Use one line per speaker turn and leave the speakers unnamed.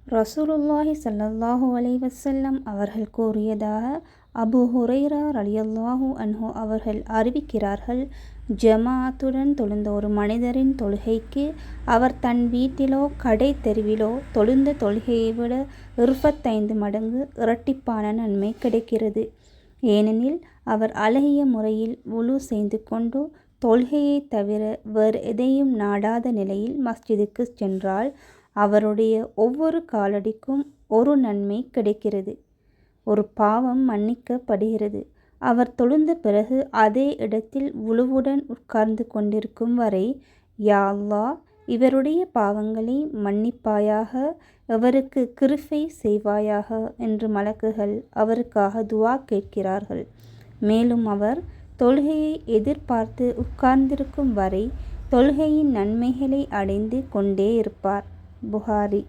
ரசூலுல்லாஹி ஸல்லல்லாஹு அலைஹி வஸல்லம் அவர்கள் கூறியதாக அபூ ஹுரைரா ரலியல்லாஹு அன்ஹு அவர்கள் அறிவிக்கிறார்கள். ஜமாஅத்துடன் தொழுந்த ஒரு மனிதரின் தொழுகைக்கு அவர் தன் வீட்டிலோ கடை தெருவிலோ தொழுந்த தொழுகையை விட 25 மடங்கு இரட்டிப்பான நன்மை கிடைக்கிறது. ஏனெனில் அவர் அழகிய முறையில் வுலு செய்து கொண்டு தொழுகையை தவிர வேறு எதையும் நாடாத நிலையில் மஸ்ஜிதுக்கு சென்றால் அவருடைய ஒவ்வொரு காலடிக்கும் ஒரு நன்மை கிடைக்கிறது, ஒரு பாவம் மன்னிக்கப்படுகிறது. அவர் தொழுந்த பிறகு அதே இடத்தில் வுலுவுடன் உட்கார்ந்து கொண்டிருக்கும் வரை, யா அல்லாஹ், இவருடைய பாவங்களை மன்னிப்பாயாக, இவருக்கு கிருபை செய்வாயாக என்று மலக்குகள் அவருக்காக துஆ கேட்கிறார்கள். மேலும் அவர் தொழுகையை எதிர்பார்த்து உட்கார்ந்திருக்கும் வரை தொழுகையின் நன்மைகளை அடைந்து கொண்டே இருப்பார். புகாரி.